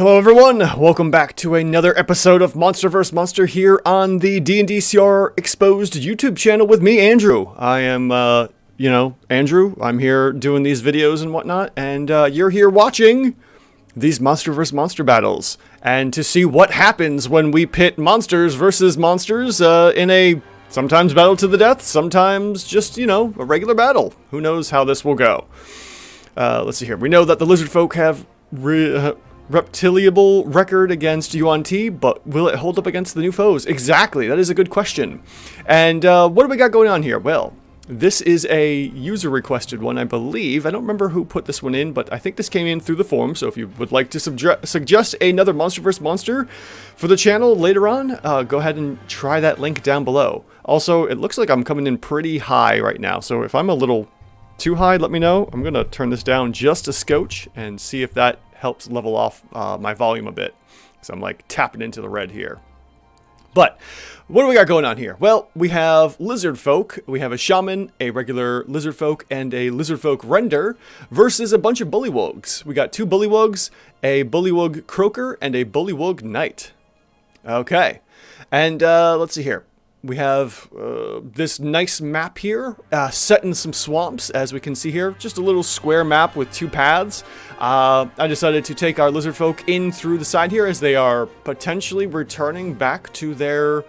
Hello everyone, welcome back to another episode of Monster vs. Monster here on the D&D CR Exposed YouTube channel with me, Andrew. I am, Andrew. I'm here doing these videos and whatnot, and you're here watching these Monster vs. Monster battles. And to see what happens when we pit monsters versus monsters in a sometimes battle to the death, sometimes just, a regular battle. Who knows how this will go. Let's see here. We know that the Lizardfolk have reptiliable record against UNT, but will it hold up against the new foes? Exactly, that is a good question. And what do we got going on here? Well, this is a user requested one, I believe. I don't remember who put this one in, but I think this came in through the forum, so if you would like to suggest another Monster vs. Monster for the channel later on, go ahead and try that link down below. Also, it looks like I'm coming in pretty high right now, so if I'm a little too high, let me know. I'm going to turn this down just a scotch and see if that helps level off my volume a bit. So I'm like tapping into the red here. But what do we got going on here? Well, we have Lizardfolk, we have a Shaman, a regular Lizardfolk, and a Lizardfolk Render versus a bunch of Bullywugs. We got two Bullywugs, a Bullywug Croaker, and a Bullywug Knight. Okay, and let's see here. We have this nice map here, set in some swamps, as we can see here. Just a little square map with two paths. I decided to take our Lizardfolk in through the side here, as they are potentially returning back to their,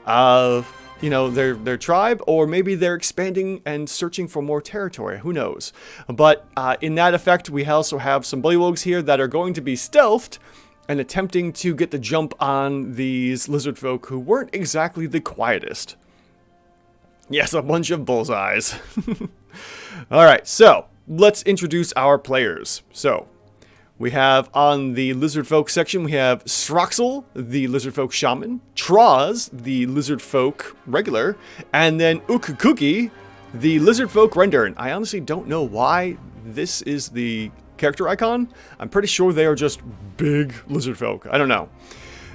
their tribe, or maybe they're expanding and searching for more territory. Who knows? But in that effect, we also have some Bullywugs here that are going to be stealthed and attempting to get the jump on these Lizardfolk who weren't exactly the quietest. Yes, a bunch of bullseyes. Alright, so let's introduce our players. So, we have on the Lizardfolk section, we have Sroxel, the Lizardfolk Shaman, Troz, the Lizardfolk Regular, and then Ukukuki, the Lizardfolk Render. And I honestly don't know why this is the character icon. I'm pretty sure they are just big Lizardfolk. I don't know.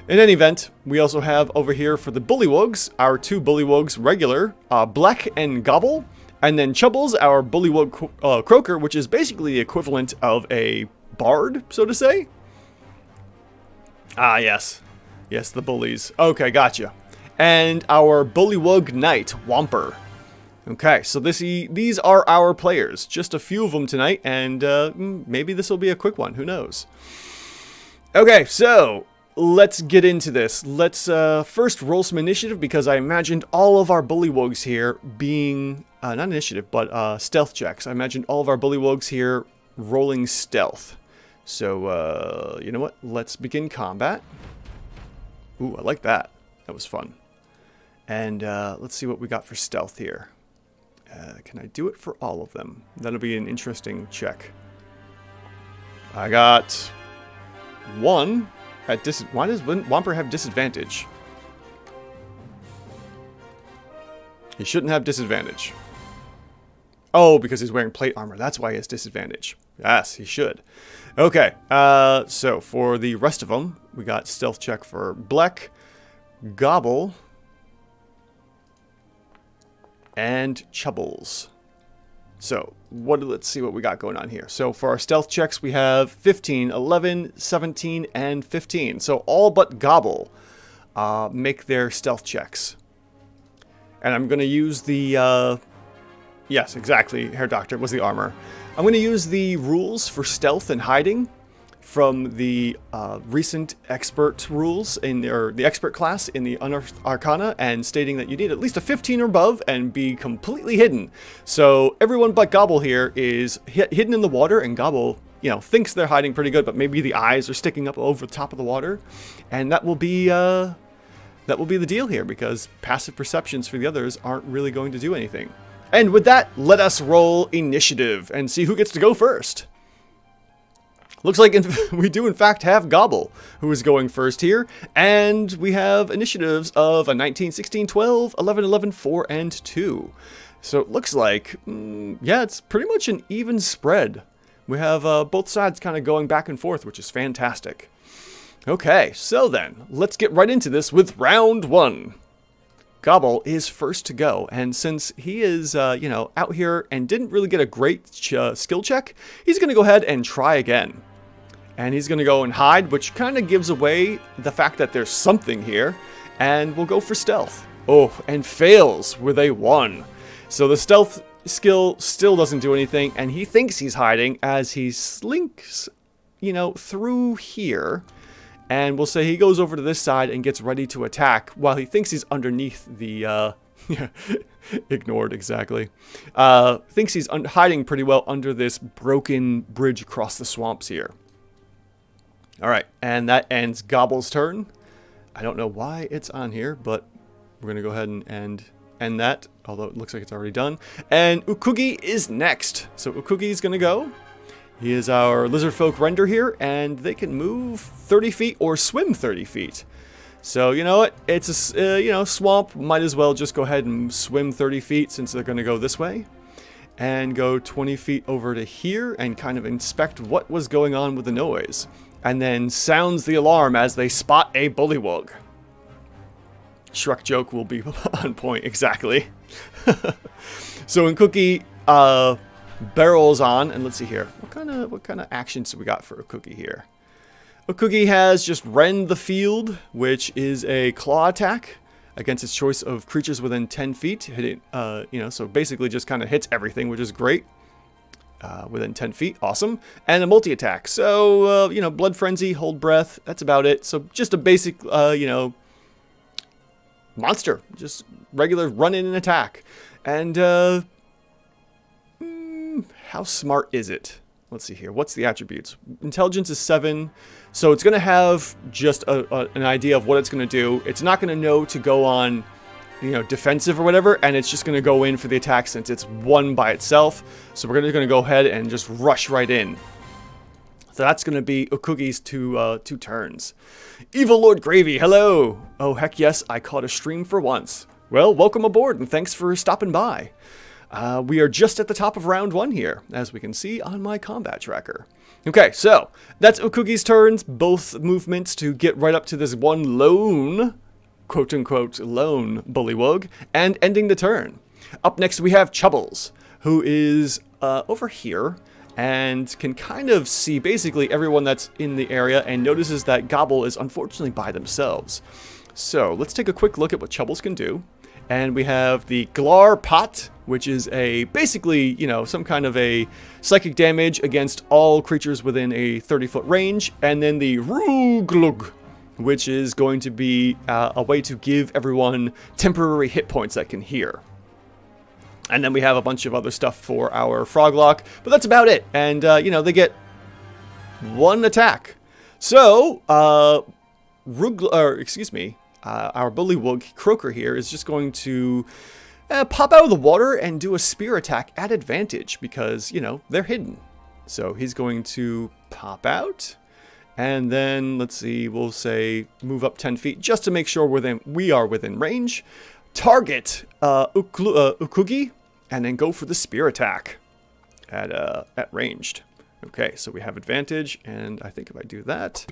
In any event, we also have over here for the Bullywugs, our two Bullywugs regular, Black and Gobble, and then Chubbles, our Bullywug Croaker, which is basically the equivalent of a bard, so to say. Ah, yes. Yes, the bullies. Okay, gotcha. And our Bullywug Knight, Whomper. Okay, so these are our players. Just a few of them tonight, and maybe this will be a quick one. Who knows? Okay, so let's get into this. Let's first roll some initiative, because I imagined all of our Bullywugs here being, not initiative, but stealth checks. I imagined all of our Bullywugs here rolling stealth. So, you know what? Let's begin combat. Ooh, I like that. That was fun. And let's see what we got for stealth here. Can I do it for all of them? That'll be an interesting check. I got one at why does Whomper have disadvantage? He shouldn't have disadvantage. Oh, because he's wearing plate armor. That's why he has disadvantage. Yes, he should. Okay, so for the rest of them, we got stealth check for Black, Gobble, and Chubbles. So, let's see what we got going on here. So, for our stealth checks, we have 15, 11, 17, and 15. So, all but Gobble make their stealth checks. And I'm going to use the, yes, exactly, Herr Doctor was the armor. I'm going to use the rules for stealth and hiding from the recent expert rules or the expert class in the Unearthed Arcana, and stating that you need at least a 15 or above and be completely hidden. So everyone but Gobble here is hidden in the water, and Gobble, thinks they're hiding pretty good, but maybe the eyes are sticking up over the top of the water, and that will be the deal here, because passive perceptions for the others aren't really going to do anything. And with that, let us roll initiative and see who gets to go first. Looks like we do in fact have Gobble, who is going first here, and we have initiatives of a 19, 16, 12, 11, 11, 4, and 2. So it looks like, yeah, it's pretty much an even spread. We have both sides kind of going back and forth, which is fantastic. Okay, so then, let's get right into this with round 1. Gobble is first to go, and since he is, out here and didn't really get a great skill check, he's going to go ahead and try again. And he's going to go and hide, which kind of gives away the fact that there's something here. And we'll go for stealth. Oh, and fails with a 1. So the stealth skill still doesn't do anything, and he thinks he's hiding as he slinks, you know, through here. And we'll say he goes over to this side and gets ready to attack while he thinks he's underneath the, ignored exactly. Thinks he's hiding pretty well under this broken bridge across the swamps here. All right, and that ends Gobble's turn. I don't know why it's on here, but we're going to go ahead and end that, although it looks like it's already done. And Ukugi is next. So Ukugi is going to go. He is our Lizardfolk render here, and they can move 30 feet or swim 30 feet. So, you know what? It's a, you know, swamp. Might as well just go ahead and swim 30 feet since they're going to go this way. And go 20 feet over to here and kind of inspect what was going on with the noise. And then sounds the alarm as they spot a Bullywug. Shrek joke will be on point, exactly. So when Cookie barrels on, and let's see here, what kind of actions do we got for a Cookie here? A Cookie has just rend the field, which is a claw attack against its choice of creatures within 10 feet. Hitting, you know, so basically just kind of hits everything, which is great. Within 10 feet, awesome. And a multi-attack. So, you know, Blood Frenzy, Hold Breath, that's about it. So just a basic, you know, monster. Just regular run in and attack. And, how smart is it? Let's see here. What's the attributes? Intelligence is 7. So it's going to have just an idea of what it's going to do. It's not going to know to go on, you know, defensive or whatever, and it's just going to go in for the attack since it's one by itself. So we're going to go ahead and just rush right in. So that's going to be Ukugi's two turns. Evil Lord Gravy, hello! Oh, heck yes, I caught a stream for once. Well, welcome aboard, and thanks for stopping by. We are just at the top of round 1 here, as we can see on my combat tracker. Okay, so that's Ukugi's turns, both movements to get right up to this one lone, quote-unquote, lone Bullywug, and ending the turn. Up next we have Chubbles, who is over here, and can kind of see basically everyone that's in the area, and notices that Gobble is unfortunately by themselves. So let's take a quick look at what Chubbles can do. And we have the Glar Pot, which is a basically, you know, some kind of a psychic damage against all creatures within a 30-foot range. And then the Ruglug, which is going to be a way to give everyone temporary hit points that can hear. And then we have a bunch of other stuff for our Froglock, but that's about it. And, you know, they get 1 attack. So, our Bullywug Croaker here is just going to pop out of the water and do a spear attack at advantage because, you know, they're hidden. So he's going to pop out. And then, let's see, we'll say move up 10 feet just to make sure we are within range. Target Ukugi, and then go for the spear attack at ranged. Okay, so we have advantage, and I think if I do that,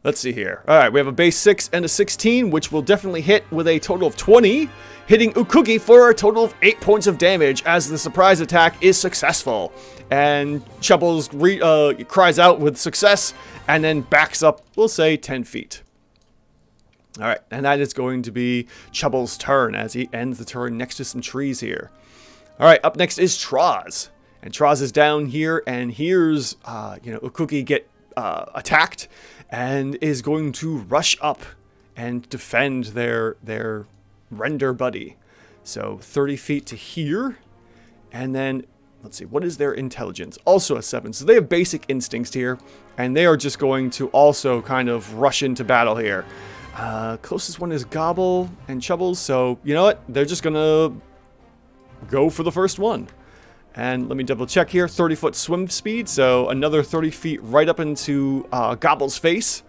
let's see here. All right, we have a base 6 and a 16, which will definitely hit with a total of 20, hitting Ukugi for a total of 8 points of damage as the surprise attack is successful. And Chubbles cries out with success and then backs up, we'll say, 10 feet. All right, and that is going to be Chubbles' turn as he ends the turn next to some trees here. All right, up next is Troz. And Troz is down here and hears, you know, Ukugi get attacked and is going to rush up and defend their render buddy. So 30 feet to here. And then, let's see, what is their intelligence? Also a 7. So they have basic instincts here. And they are just going to also kind of rush into battle here. Closest one is Gobble and Chubbles. So, you know what? They're just going to go for the first one. And let me double check here. 30-foot swim speed. So another 30 feet right up into Gobble's face.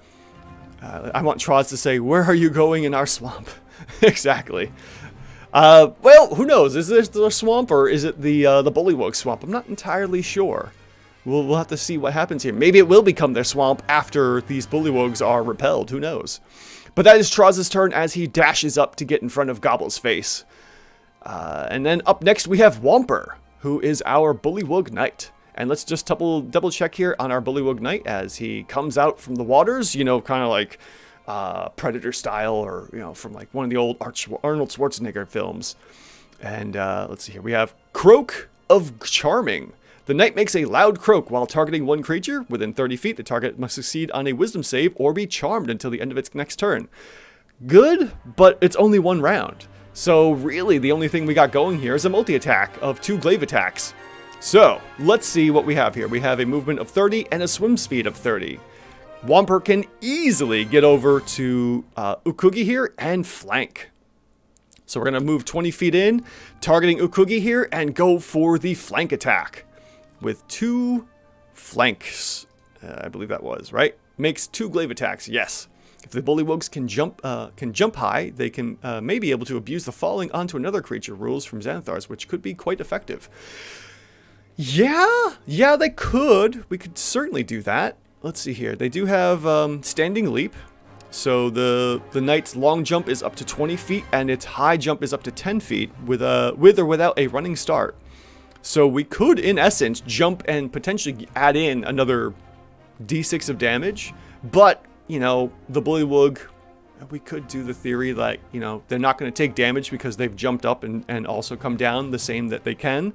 I want Troz to say, "Where are you going in our swamp?" Exactly. Well, who knows? Is this the swamp or is it the Bullywug swamp? I'm not entirely sure. We'll have to see what happens here. Maybe it will become their swamp after these Bullywugs are repelled. Who knows? But that is Troz's turn as he dashes up to get in front of Gobble's face. And then up next we have Womper, who is our Bullywug Knight. And let's just double check here on our Bullywug Knight as he comes out from the waters, you know, kind of like Predator style, or, you know, from like one of the old Arnold Schwarzenegger films. And let's see here. We have Croak of Charming. The knight makes a loud croak while targeting one creature. Within 30 feet, the target must succeed on a wisdom save or be charmed until the end of its next turn. Good, but it's only one round. So really, the only thing we got going here is a multi-attack of 2 glaive attacks. So let's see what we have here. We have a movement of 30 and a swim speed of 30. Womper can easily get over to Ukugi here and flank. So we're going to move 20 feet in, targeting Ukugi here, and go for the flank attack. With 2 flanks, I believe that was, right? Makes 2 glaive attacks, yes. If the Bullywugs can jump high, they can may be able to abuse the falling onto another creature rules from Xanathar's, which could be quite effective. Yeah, they could. We could certainly do that. Let's see here. They do have standing leap. So the knight's long jump is up to 20 feet, and its high jump is up to 10 feet with or without a running start. So we could, in essence, jump and potentially add in another d6 of damage. But, you know, the Bullywug, we could do the theory that, you know, they're not going to take damage because they've jumped up and also come down the same that they can.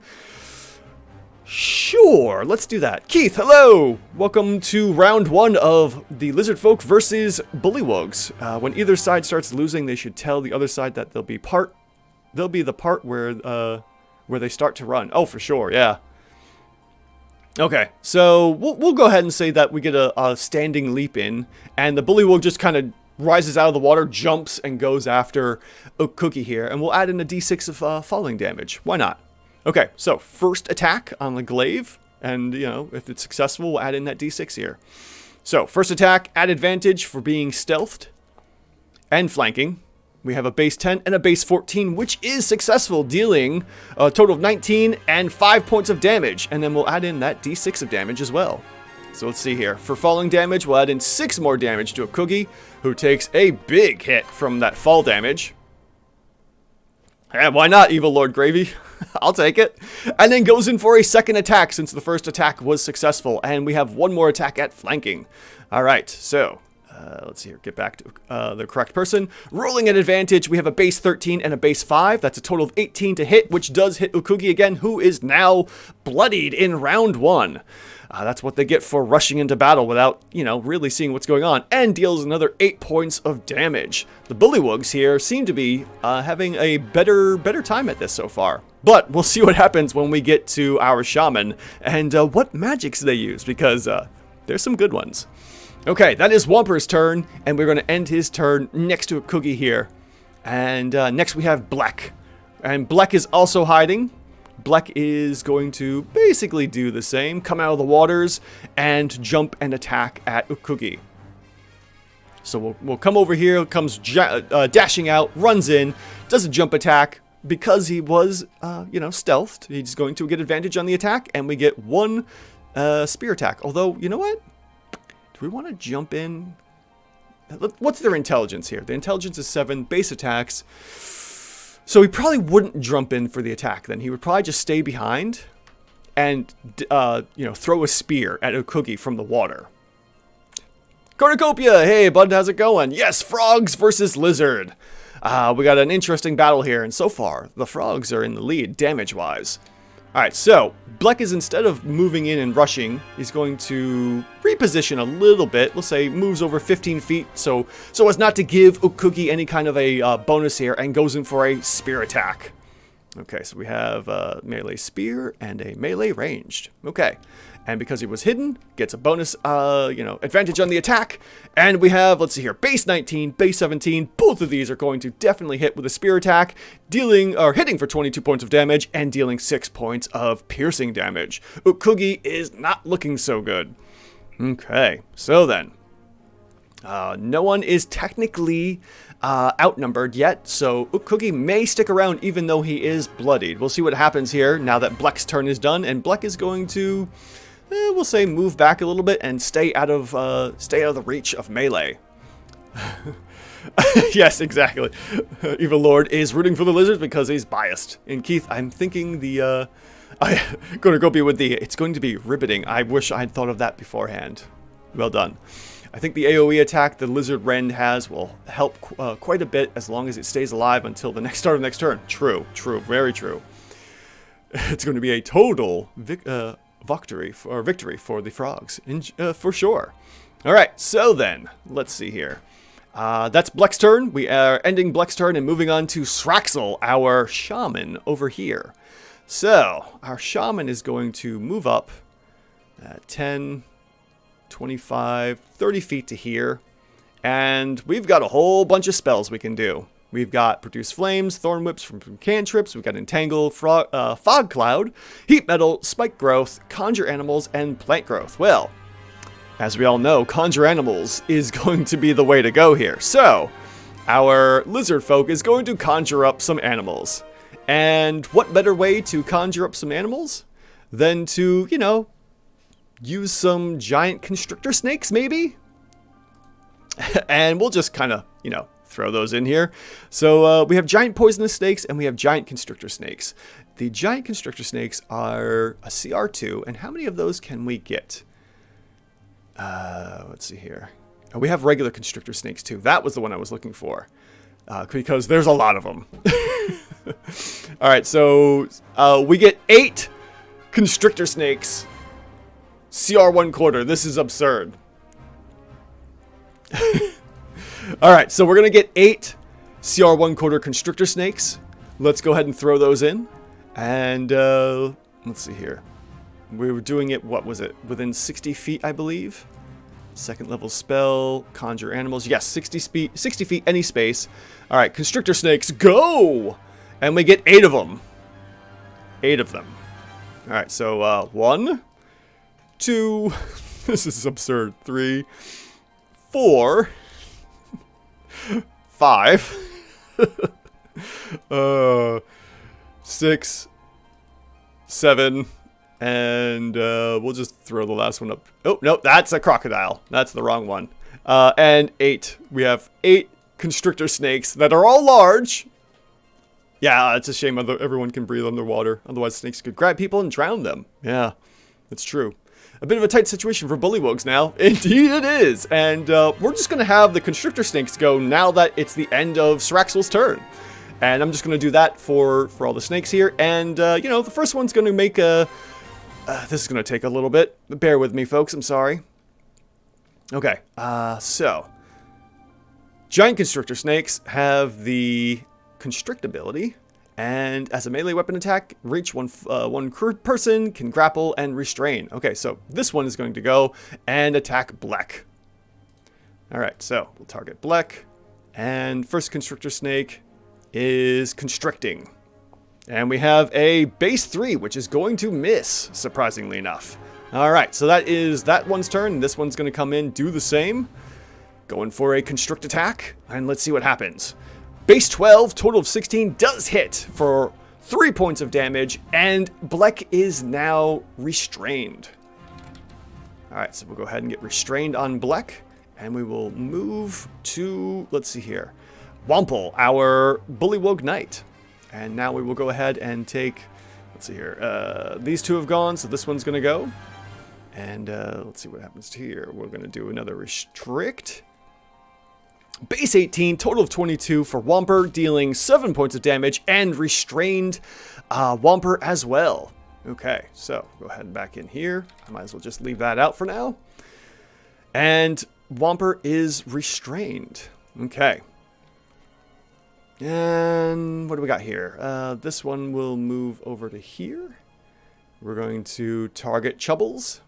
Sure, let's do that. Keith, hello! Welcome to round 1 of the Lizardfolk versus Bullywugs. When either side starts losing, they should tell the other side that they'll be the part where they start to run. Oh, for sure, yeah. Okay, so we'll go ahead and say that we get a standing leap in, and the Bullywug just kind of rises out of the water, jumps, and goes after Ukugi here, and we'll add in a d6 of falling damage. Why not? Okay, so first attack on the glaive, and, you know, if it's successful, we'll add in that d6 here. So, first attack, add advantage for being stealthed and flanking. We have a base 10 and a base 14, which is successful, dealing a total of 19 and 5 points of damage. And then we'll add in that d6 of damage as well. So let's see here. For falling damage, we'll add in 6 more damage to Ukugi, who takes a big hit from that fall damage. And why not, Evil Lord Gravy? I'll take it. And then goes in for a second attack since the first attack was successful. And we have one more attack at flanking. All right, so let's see here. Get back to the correct person. Rolling at advantage, we have a base 13 and a base 5. That's a total of 18 to hit, which does hit Ukugi again, who is now bloodied in round 1. That's what they get for rushing into battle without, you know, really seeing what's going on, and deals another 8 points of damage. The Bullywugs here seem to be having a better time at this so far. But we'll see what happens when we get to our shaman and what magics they use, because there's some good ones. Okay, that is Womper's turn, and we're going to end his turn next to Ukugi here. And next we have Black. And Black is also hiding. Black is going to basically do the same, come out of the waters, and jump and attack at Ukugi. So we'll come over here, comes dashing out, runs in, does a jump attack. Because he was, stealthed, he's going to get advantage on the attack, and we get one spear attack. Although, you know what? Do we want to jump in? What's their intelligence here? The intelligence is 7, base attacks. So he probably wouldn't jump in for the attack then. He would probably just stay behind and, throw a spear at Ukugi from the water. Cornucopia! Hey, bud, how's it going? Yes, frogs versus lizard. We got an interesting battle here, and so far, the frogs are in the lead, damage-wise. Alright, so, Bleck is, instead of moving in and rushing, he's going to reposition a little bit. We'll say moves over 15 feet, so as not to give Ukugi any kind of a bonus here, and goes in for a spear attack. Okay, so we have a melee spear and a melee ranged. Okay, and because he was hidden, gets a bonus, advantage on the attack. And we have, let's see here, base 19, base 17. Both of these are going to definitely hit with a spear attack, hitting for 22 points of damage and dealing 6 points of piercing damage. Ukugi is not looking so good. Okay, so then, no one is technically outnumbered yet, so Ukugi may stick around even though he is bloodied. We'll see what happens here now that Bleck's turn is done, and Bleck is going to, we'll say, move back a little bit and stay out of the reach of melee. Yes, exactly. Evil Lord is rooting for the lizards because he's biased. And Keith, I'm thinking the, I'm going to go be with the, it's going to be riveting. I wish I'd thought of that beforehand. Well done. I think the AoE attack the Lizard Rend has will help quite a bit as long as it stays alive until the start of the next turn. True, very true. It's going to be a total victory for the frogs, for sure. All right, so then, let's see here. That's Bleck's turn. We are ending Bleck's turn and moving on to Sraxel, our shaman over here. So, our shaman is going to move up 10, 25, 30 feet to here. And we've got a whole bunch of spells we can do. We've got Produce Flames, Thorn Whips from cantrips, we've got Entangle, Fog Cloud, Heat Metal, Spike Growth, Conjure Animals, and Plant Growth. Well, as we all know, Conjure Animals is going to be the way to go here. So, our Lizardfolk is going to conjure up some animals. And what better way to conjure up some animals than to, you know, use some giant constrictor snakes, maybe? And we'll just kind of, you know, throw those in here. So we have giant poisonous snakes and we have giant constrictor snakes. The giant constrictor snakes are a CR2, and how many of those can we get? Let's see here. Oh, we have regular constrictor snakes too. That was the one I was looking for, because there's a lot of them. All right, so we get 8 constrictor snakes. CR1 quarter. This is absurd. All right, so we're going to get 8 CR1 quarter constrictor snakes. Let's go ahead and throw those in. And let's see here. We were doing it, what was it? Within 60 feet, I believe. Second level spell, conjure animals. Yes, 60 feet, any space. All right, constrictor snakes, go! And we get 8 of them. 8 of them. All right, so 1, 2, this is absurd. 3, 4, 5, 6, 7, and we'll just throw the last one up. Oh, no, that's a crocodile. That's the wrong one. And 8. We have 8 constrictor snakes that are all large. Yeah, it's a shame everyone can breathe underwater. Otherwise, snakes could grab people and drown them. Yeah, it's true. A bit of a tight situation for Bullywugs now. Indeed it is. And we're just going to have the constrictor snakes go now that it's the end of Sraxel's turn. And I'm just going to do that for all the snakes here. And, you know, the first one's going to make a... this is going to take a little bit. Bear with me, folks. I'm sorry. Okay, so... Giant constrictor snakes have the constrict ability. And as a melee weapon attack, reach one person, can grapple, and restrain. Okay, so this one is going to go and attack Bleck. Alright, so we'll target Bleck. And first constrictor snake is constricting. And we have a base 3, which is going to miss, surprisingly enough. Alright, so that is that one's turn. This one's going to come in, do the same. Going for a constrict attack, and let's see what happens. Base 12, total of 16, does hit for 3 points of damage, and Bleck is now restrained. Alright, so we'll go ahead and get restrained on Bleck, and we will move to, let's see here, Wample, our Bullywug Knight. And now we will go ahead and take, let's see here, these two have gone, so this one's going to go. And let's see what happens here. We're going to do another restrict. Base 18, total of 22 for Wamper, dealing 7 points of damage, and restrained Wamper as well. Okay, so go ahead and back in here. I might as well just leave that out for now. And Wamper is restrained. Okay. And what do we got here? This one will move over to here. We're going to target Chubbles,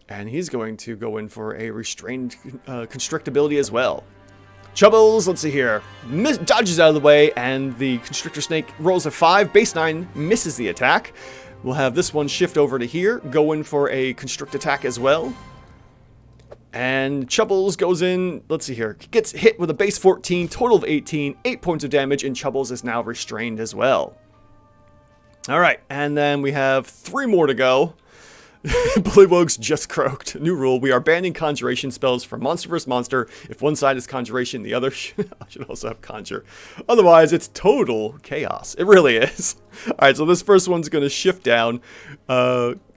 and he's going to go in for a restrained constrict ability as well. Chubbles, let's see here, dodges out of the way, and the constrictor snake rolls a 5. Base 9 misses the attack. We'll have this one shift over to here, go in for a constrict attack as well. And Chubbles goes in, let's see here, gets hit with a base 14, total of 18, 8 points of damage, and Chubbles is now restrained as well. Alright, and then we have 3 more to go. Bullywugs just croaked. New rule, we are banning conjuration spells for monster versus monster. If one side is conjuration, the other should also have conjure. Otherwise, it's total chaos. It really is. Alright, so this first one's going to shift down.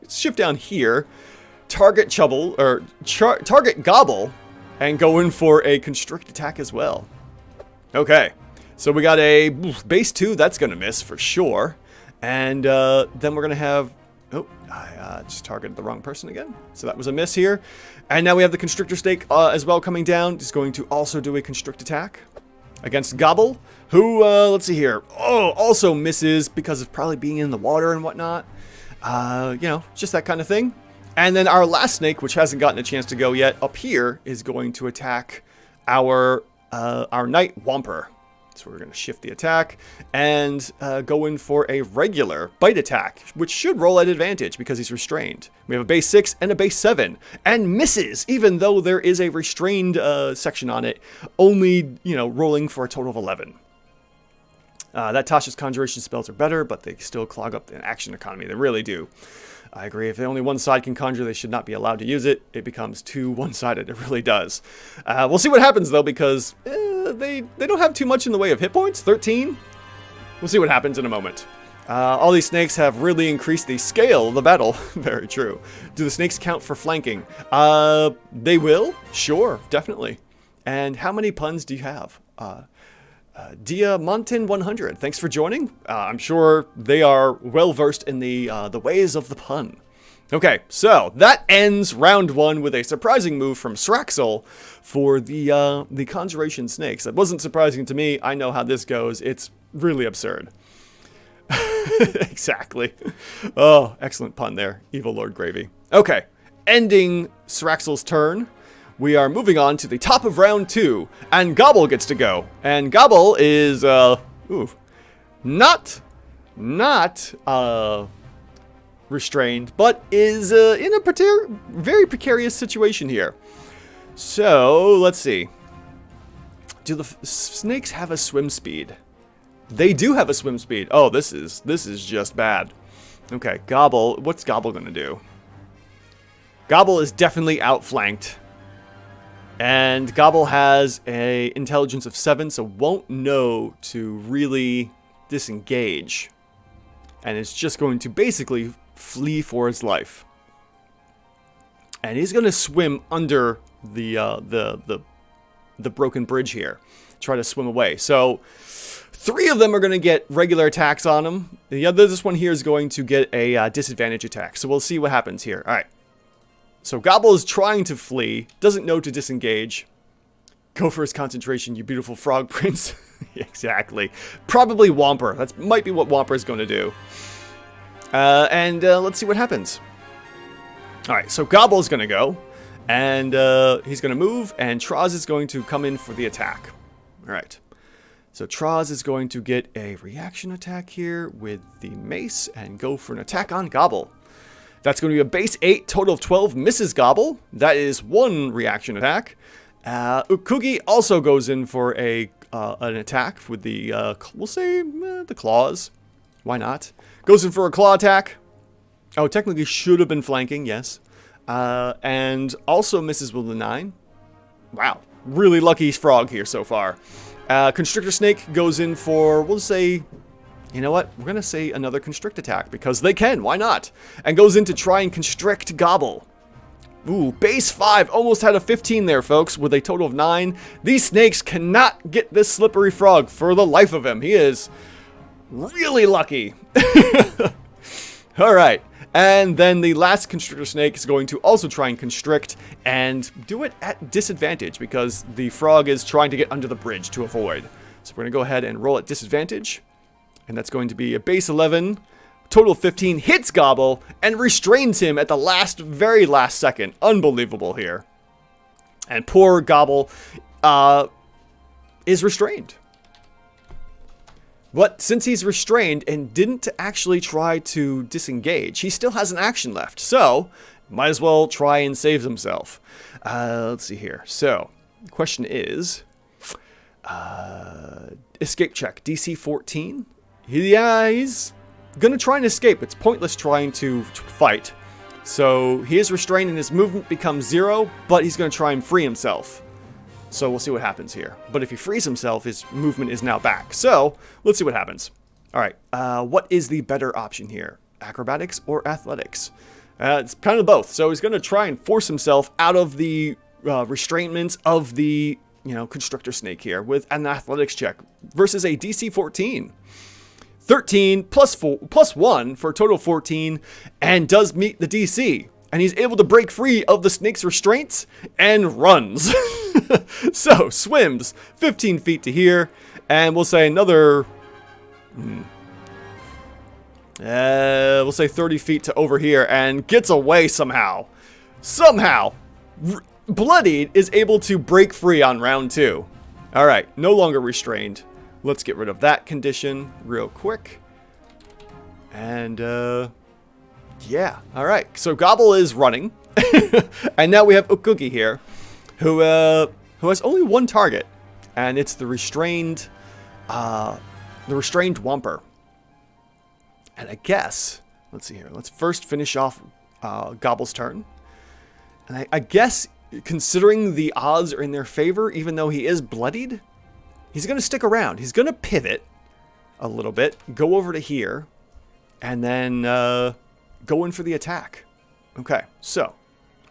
Shift down here. Target Chubble, or target Gobble, and go in for a constrict attack as well. Okay, so we got a base 2, that's going to miss for sure. And then we're going to have... Oh, I just targeted the wrong person again. So that was a miss here. And now we have the Constrictor Snake as well coming down. Just going to also do a Constrict attack against Gobble, who, let's see here. Oh, also misses because of probably being in the water and whatnot. You know, just that kind of thing. And then our last snake, which hasn't gotten a chance to go yet, up here is going to attack our Night Whomper. So we're going to shift the attack and go in for a regular bite attack, which should roll at advantage because he's restrained. We have a base 6 and a base 7, and misses, even though there is a restrained section on it, only, you know, rolling for a total of 11. That Tasha's conjuration spells are better, but they still clog up the action economy. They really do. I agree. If only one side can conjure, they should not be allowed to use it. It becomes too one-sided. It really does. We'll see what happens, though, because they don't have too much in the way of hit points. 13? We'll see what happens in a moment. All these snakes have really increased the scale of the battle. Very true. Do the snakes count for flanking? They will. Sure, definitely. And how many puns do you have? Diamontin100, thanks for joining. I'm sure they are well versed in the ways of the pun. Okay, so that ends round 1 with a surprising move from Sraxel for the Conjuration Snakes. That wasn't surprising to me. I know how this goes. It's really absurd. Exactly. Oh, excellent pun there, Evil Lord Gravy. Okay, ending Sraxel's turn. We are moving on to the top of round 2, and Gobble gets to go. And Gobble is, not restrained, but is in a very precarious situation here. So, let's see. Do the snakes have a swim speed? They do have a swim speed. Oh, this is just bad. Okay, Gobble, what's Gobble gonna do? Gobble is definitely outflanked. And Gobble has a intelligence of 7, so won't know to really disengage. And is just going to basically flee for his life. And he's going to swim under the broken bridge here. Try to swim away. So 3 of them are going to get regular attacks on him. This one here is going to get a disadvantage attack. So we'll see what happens here. Alright. So Gobble is trying to flee, doesn't know to disengage. Go for his concentration, you beautiful frog prince. Exactly. Probably Whomper. That might be what Whomper is going to do. Let's see what happens. Alright, so Gobble is going to go. And he's going to move, and Troz is going to come in for the attack. Alright. So Troz is going to get a reaction attack here with the mace and go for an attack on Gobble. That's going to be a base 8, total of 12, misses Gobble. That is 1 reaction attack. Ukugi also goes in for an attack with the, we'll say, the claws. Why not? Goes in for a claw attack. Oh, technically should have been flanking, yes. And also misses with the 9. Wow, really lucky frog here so far. Constrictor Snake goes in for, we'll say... You know what? We're going to say another constrict attack because they can. Why not? And goes in to try and constrict Gobble. Ooh, base 5. Almost had a 15 there, folks, with a total of 9. These snakes cannot get this slippery frog for the life of him. He is really lucky. Alright. And then the last Constrictor Snake is going to also try and constrict and do it at disadvantage because the frog is trying to get under the bridge to avoid. So we're going to go ahead and roll at disadvantage. And that's going to be a base 11, total of 15, hits Gobble, and restrains him at the very last second. Unbelievable here. And poor Gobble is restrained. But since he's restrained and didn't actually try to disengage, he still has an action left. So, might as well try and save himself. Let's see here. So, the question is, escape check, DC 14. Yeah, he's gonna try and escape. It's pointless trying to fight. So he is restrained and his movement becomes 0, but he's going to try and free himself. So we'll see what happens here. But if he frees himself, his movement is now back. So let's see what happens. All right, what is the better option here? Acrobatics or athletics? It's kind of both. So he's going to try and force himself out of the restraints of the constrictor snake here with an athletics check versus a DC 14. 13 plus 1 for a total of 14 and does meet the DC. And he's able to break free of the snake's restraints and runs. So swims 15 feet to here. And we'll say another... we'll say 30 feet to over here and gets away somehow. Bloodied is able to break free on round 2. All right, no longer restrained. Let's get rid of that condition real quick. And, yeah. All right, so Gobble is running. And now we have Ukugi here, who has only one target. And it's the restrained Whomper. And I guess, let's see here. Let's first finish off Gobble's turn. And I guess, considering the odds are in their favor, even though he is bloodied, he's going to stick around. He's going to pivot a little bit, go over to here, and then go in for the attack. Okay, so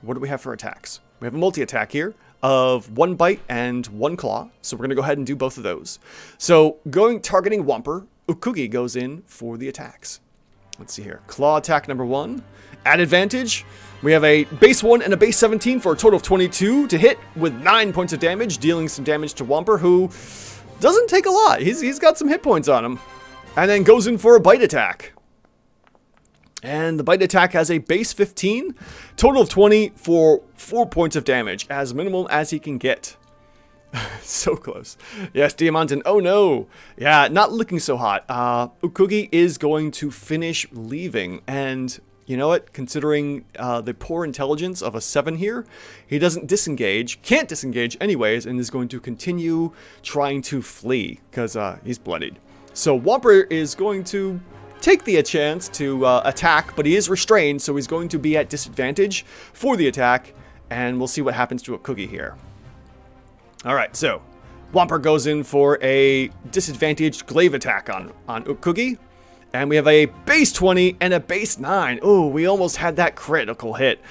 what do we have for attacks? We have a multi-attack here of 1 bite and 1 claw. So we're going to go ahead and do both of those. So targeting Whomper, Ukugi goes in for the attacks. Let's see here. Claw attack number 1. At advantage, we have a base 1 and a base 17 for a total of 22 to hit with 9 points of damage, dealing some damage to Whomper, who doesn't take a lot. He's got some hit points on him. And then goes in for a bite attack. And the bite attack has a base 15, total of 20 for 4 points of damage, as minimal as he can get. So close. Yes, Diamantin. Oh no. Yeah, not looking so hot. Ukugi is going to finish leaving. And you know what? Considering the poor intelligence of a 7 here, he doesn't disengage, can't disengage anyways, and is going to continue trying to flee because he's bloodied. So Whomper is going to take the chance to attack, but he is restrained, so he's going to be at disadvantage for the attack, and we'll see what happens to Ukugi here. Alright, so Whomper goes in for a disadvantaged glaive attack on Ukugi, and we have a base 20 and a base 9. Oh, we almost had that critical hit,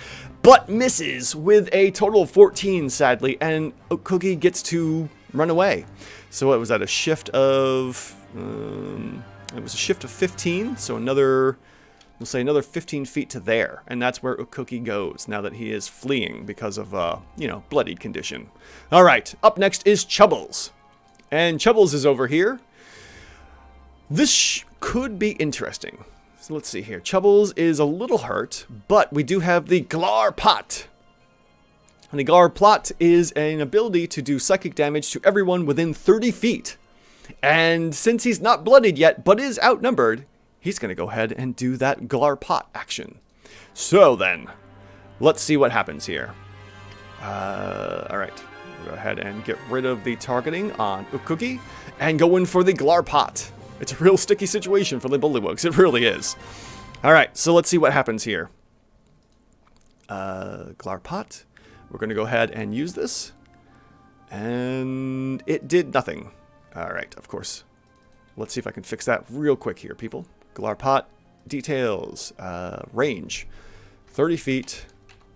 but misses with a total of 14, sadly, and Ukugi gets to run away. So what was that, a shift of... it was a shift of 15, so we'll say another 15 feet to there. And that's where Ukugi goes, now that he is fleeing because of, bloodied condition. All right, up next is Chubbles. And Chubbles is over here. This could be interesting. So let's see here. Chubbles is a little hurt, but we do have the Glar Pot. And the Glar Pot is an ability to do psychic damage to everyone within 30 feet. And since he's not bloodied yet, but is outnumbered, he's going to go ahead and do that Glar Pot action. So then, let's see what happens here. Alright, we'll go ahead and get rid of the targeting on Ukugi and go in for the Glar Pot. It's a real sticky situation for the Bullywugs, it really is. Alright, so let's see what happens here. Glar Pot, we're going to go ahead and use this. And it did nothing. Alright, of course. Let's see if I can fix that real quick here, people. Glar Pot, details, range, 30 feet,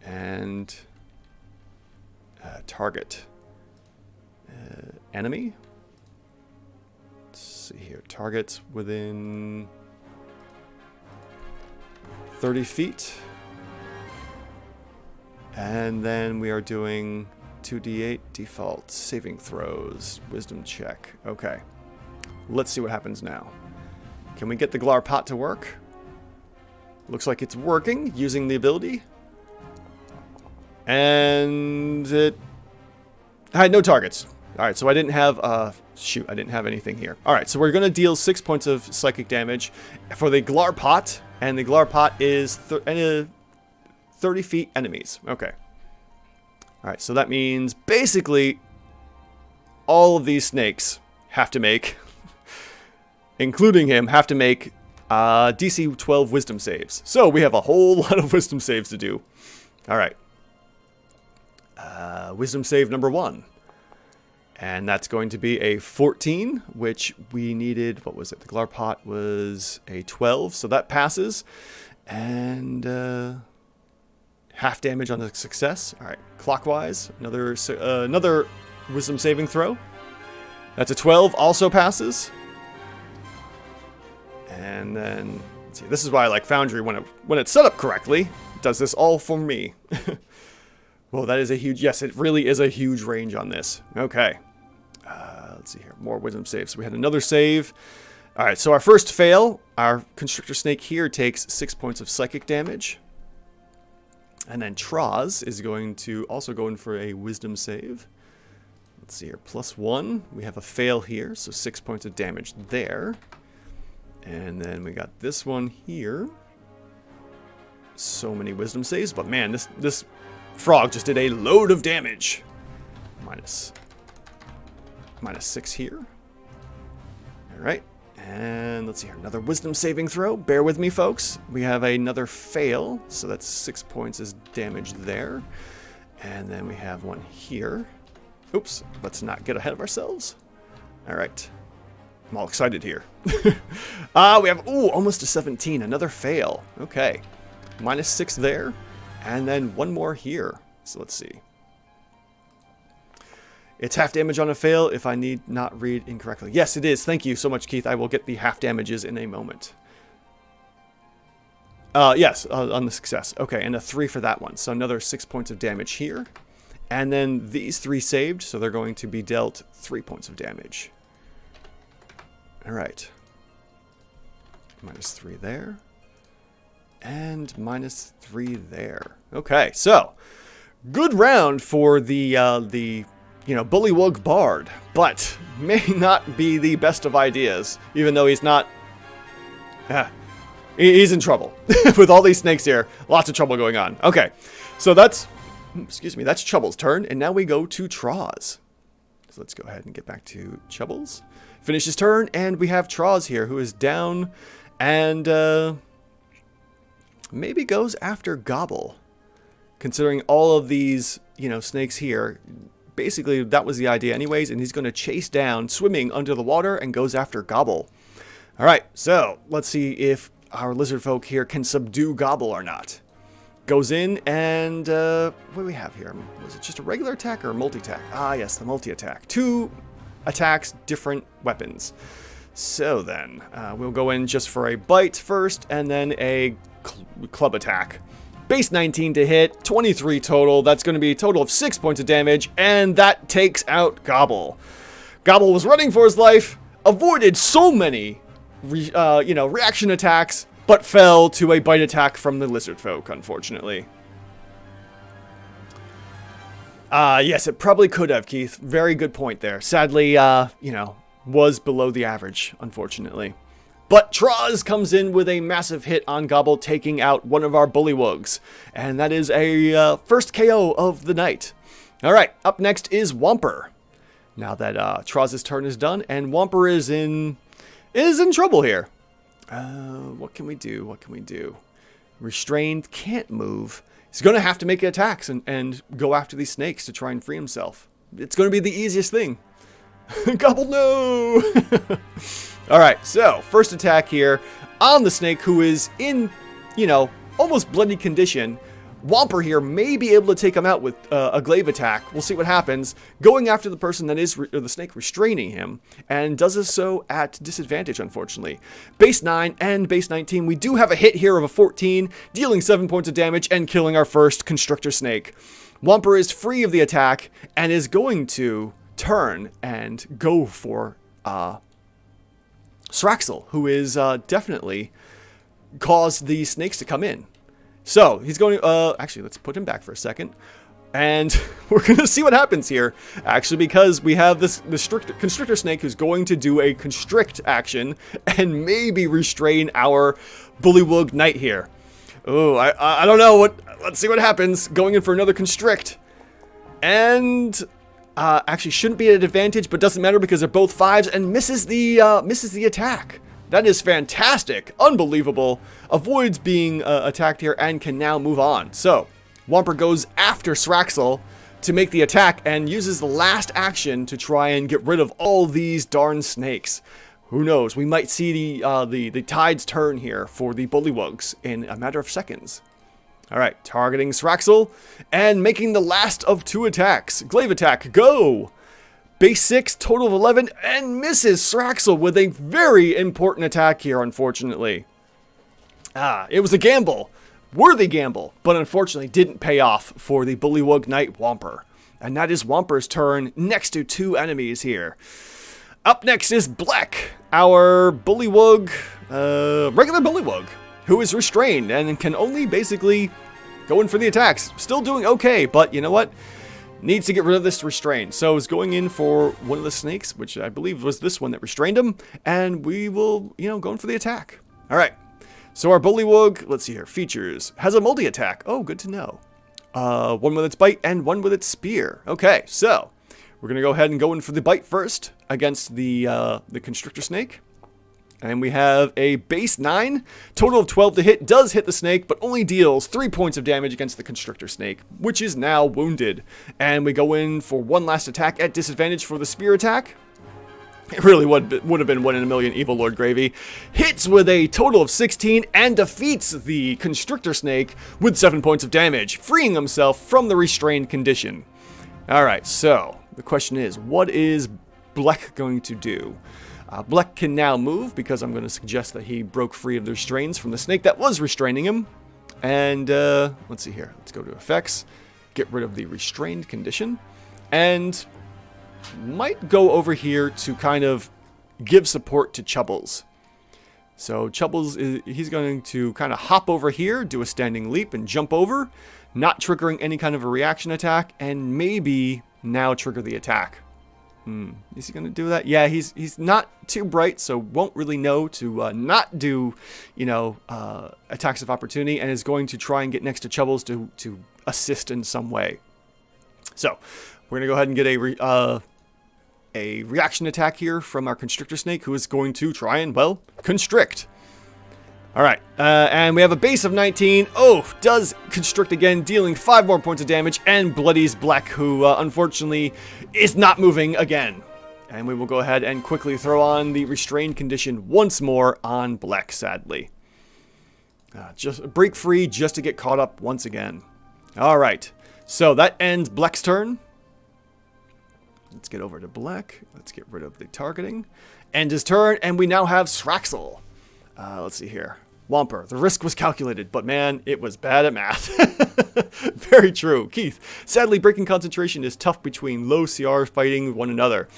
and target. Enemy? Let's see here. Targets within 30 feet. And then we are doing 2d8 default saving throws, wisdom check. Okay. Let's see what happens now. Can we get the Glar Pot to work? Looks like it's working using the ability. And it had no targets. Alright, so I didn't have, I didn't have anything here. Alright, so we're going to deal 6 points of psychic damage for the Glar Pot. And the Glar Pot is 30 feet enemies. Okay. Alright, so that means basically all of these snakes have to make, including him, have to make DC 12 wisdom saves. So we have a whole lot of wisdom saves to do. All right. Wisdom save number 1. And that's going to be a 14, which we needed. What was it? The Glarpot was a 12, so that passes. And half damage on the success. All right, clockwise. Another wisdom saving throw. That's a 12, also passes. And then, let's see. This is why I like Foundry when it's set up correctly. It does this all for me. Well, that is a huge... Yes, it really is a huge range on this. Okay. Let's see here. More wisdom saves. So we had another save. All right, so our first fail. Our Constrictor Snake here takes 6 points of psychic damage. And then Troz is going to also go in for a wisdom save. Let's see here. +1. We have a fail here, so 6 points of damage there. And then we got this one here. So many wisdom saves, but man, this frog just did a load of damage. Minus 6 here. All right, and let's see here. Another wisdom saving throw. Bear with me, folks. We have another fail, so that's 6 points as damage there. And then we have one here. Oops, let's not get ahead of ourselves. All right. I'm all excited here. We have, almost a 17. Another fail. Okay. -6 there. And then one more here. So let's see. It's half damage on a fail if I need not read incorrectly. Yes, it is. Thank you so much, Keith. I will get the half damages in a moment. Yes, on the success. Okay, and a 3 for that one. So another 6 points of damage here. And then these 3 saved, so they're going to be dealt 3 points of damage. All right. -3 there. And -3 there. Okay, so good round for the Bullywug Bard, but may not be the best of ideas, even though he's not... he's in trouble. With all these snakes here, lots of trouble going on. Okay, so that's Chubble's turn, and now we go to Troz. So let's go ahead and get back to Chubbles. Finish his turn, and we have Troz here, who is down, and maybe goes after Gobble. Considering all of these, snakes here, basically that was the idea anyways, and he's going to chase down, swimming under the water, and goes after Gobble. All right, so let's see if our Lizardfolk here can subdue Gobble or not. Goes in, and what do we have here? Was it just a regular attack or a multi-attack? Ah, yes, the multi-attack. 2 attacks, different weapons. So then, we'll go in just for a bite first, and then a club attack. Base 19 to hit, 23 total. That's going to be a total of 6 points of damage, and that takes out Gobble. Gobble was running for his life, avoided so many, reaction attacks, but fell to a bite attack from the Lizardfolk, unfortunately. Yes, it probably could have, Keith. Very good point there. Sadly, was below the average, unfortunately. But Troz comes in with a massive hit on Gobble, taking out one of our Bullywugs. And that is a first KO of the night. All right, up next is Whomper. Now that Troz's turn is done, and Whomper is in trouble here. What can we do? What can we do? Restrained, can't move. He's going to have to make attacks and go after these snakes to try and free himself. It's going to be the easiest thing. Gobble, no! All right, so first attack here on the snake, who is in, almost bloody condition. Whomper here may be able to take him out with a glaive attack. We'll see what happens. Going after the person that is the snake restraining him, and does so at disadvantage, unfortunately. Base 9 and base 19. We do have a hit here of a 14, dealing 7 points of damage and killing our first Constrictor Snake. Whomper is free of the attack and is going to turn and go for Sraxel, who is definitely caused the snakes to come in. So he's going to, actually, let's put him back for a second. And we're going to see what happens here, actually, because we have this Constrictor Snake who's going to do a Constrict action and maybe restrain our Bullywug Knight here. Oh, I don't know. Let's see what happens. Going in for another Constrict. And actually shouldn't be at an advantage, but doesn't matter because they're both 5s, and misses the attack. That is fantastic. Unbelievable. Avoids being attacked here and can now move on. So, Whomper goes after Sraxel to make the attack and uses the last action to try and get rid of all these darn snakes. Who knows? We might see the tides turn here for the Bullywugs in a matter of seconds. Alright, targeting Sraxel and making the last of 2 attacks. Glaive attack, go! Base 6, total of 11, and misses Sraxel with a very important attack here, unfortunately. It was a gamble. Worthy gamble, but unfortunately didn't pay off for the Bullywug Knight Whomper. And that is Whomper's turn next to 2 enemies here. Up next is Bleck, our Bullywug, regular Bullywug, who is restrained and can only basically go in for the attacks. Still doing okay, but you know what? Needs to get rid of this restraint. So is going in for one of the snakes, which I believe was this one that restrained him. And we will, go in for the attack. All right. So our Bullywug, let's see here, features, has a multi-attack. Oh, good to know. One with its bite and one with its spear. Okay, so we're going to go ahead and go in for the bite first against the Constrictor Snake. And we have a base 9, total of 12 to hit, does hit the snake, but only deals 3 points of damage against the Constrictor Snake, which is now wounded. And we go in for one last attack at disadvantage for the spear attack. It really would have been 1 in a million, Evil Lord Gravy. Hits with a total of 16 and defeats the Constrictor Snake with 7 points of damage, freeing himself from the restrained condition. Alright, so the question is, what is Bleck going to do? Bleck can now move because I'm going to suggest that he broke free of the restraints from the snake that was restraining him. And let's see here. Let's go to effects. Get rid of the restrained condition. And might go over here to kind of give support to Chubbles. So Chubbles, he's going to kind of hop over here, do a standing leap and jump over, not triggering any kind of a reaction attack, and maybe now trigger the attack. Is he going to do that? Yeah, he's not too bright, so won't really know to not do, attacks of opportunity, and is going to try and get next to Chubbles to assist in some way. So we're going to go ahead and get a reaction attack here from our Constrictor Snake, who is going to try and, well, constrict. Alright, and we have a base of 19. Oh, does constrict again, dealing 5 more points of damage, and bloodies Bleck, who unfortunately is not moving again. And we will go ahead and quickly throw on the restrained condition once more on Bleck, sadly. Just break free just to get caught up once again. Alright, so that ends Bleck's turn. Let's get over to Bleck. Let's get rid of the targeting. End his turn, and we now have Sraxel. Let's see here. Whomper. The risk was calculated, but man, it was bad at math. Very true. Keith. Sadly, breaking concentration is tough between low CRs fighting one another.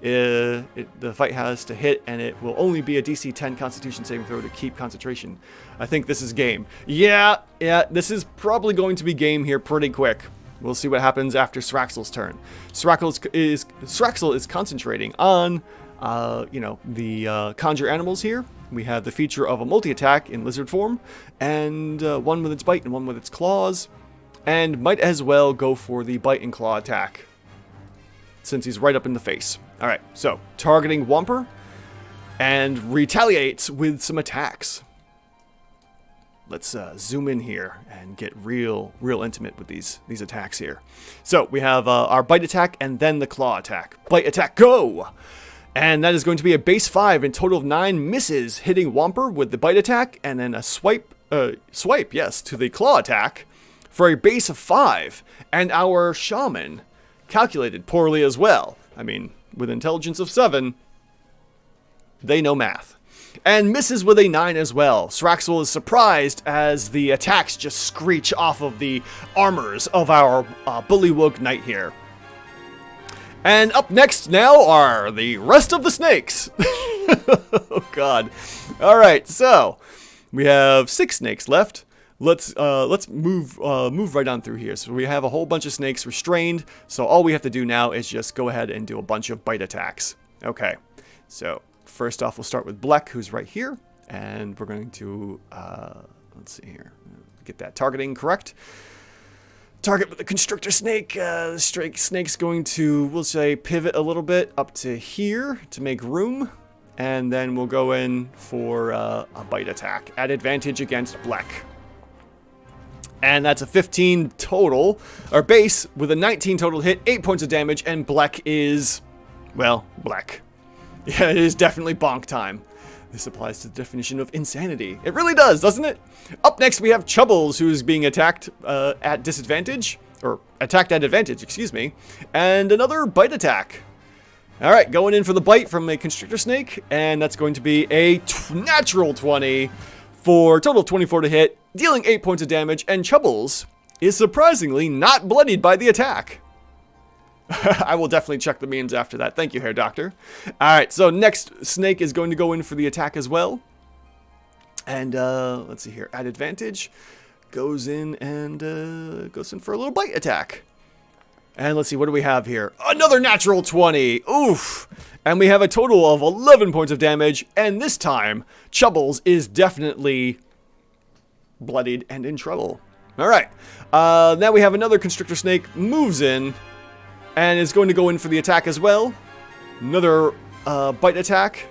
The fight has to hit, and it will only be a DC 10 Constitution saving throw to keep concentration. I think this is game. Yeah, this is probably going to be game here pretty quick. We'll see what happens after Sraxel's turn. Sraxel is concentrating on, the conjure animals here. We have the feature of a multi-attack in lizard form, and one with its bite and one with its claws, and might as well go for the bite and claw attack, since he's right up in the face. Alright, so targeting Whomper, and retaliates with some attacks. Let's zoom in here and get real intimate with these attacks here. So we have our bite attack and then the claw attack. Bite attack, go! And that is going to be a base 5 and total of 9 misses, hitting Whomper with the bite attack, and then a swipe, yes, to the claw attack for a base of 5. And our shaman calculated poorly as well. I mean, with intelligence of 7, they know math. And misses with a 9 as well. Sraxel is surprised as the attacks just screech off of the armors of our Bullywug Knight here. And up next now are the rest of the snakes. Oh god. Alright, so we have 6 snakes left. Let's move right on through here. So we have a whole bunch of snakes restrained. So all we have to do now is just go ahead and do a bunch of bite attacks. Okay, so first off, we'll start with Bleck, who's right here. And we're going to, let's see here, get that targeting correct. Target with the Constrictor Snake. The snake's going to, we'll say, pivot a little bit up to here to make room. And then we'll go in for a bite attack at advantage against Black. And that's a 15 total, or base, with a 19 total hit, 8 points of damage, and Black is, well, Black. Yeah, it is definitely bonk time. This applies to the definition of insanity. It really does, doesn't it? Up next, we have Chubbles, who's being attacked at disadvantage, or attacked at advantage, excuse me, and another bite attack. All right, going in for the bite from a constrictor snake, and that's going to be a natural 20 for a total of 24 to hit, dealing 8 points of damage, and Chubbles is surprisingly not bloodied by the attack. I will definitely check the memes after that. Thank you, Hair Doctor. All right, so next snake is going to go in for the attack as well. And let's see here, at advantage, goes in and goes in for a little bite attack. And let's see, what do we have here? Another natural 20. Oof. And we have a total of 11 points of damage. And this time, Chubbles is definitely bloodied and in trouble. All right. Now we have another constrictor snake moves in and is going to go in for the attack as well. Another bite attack.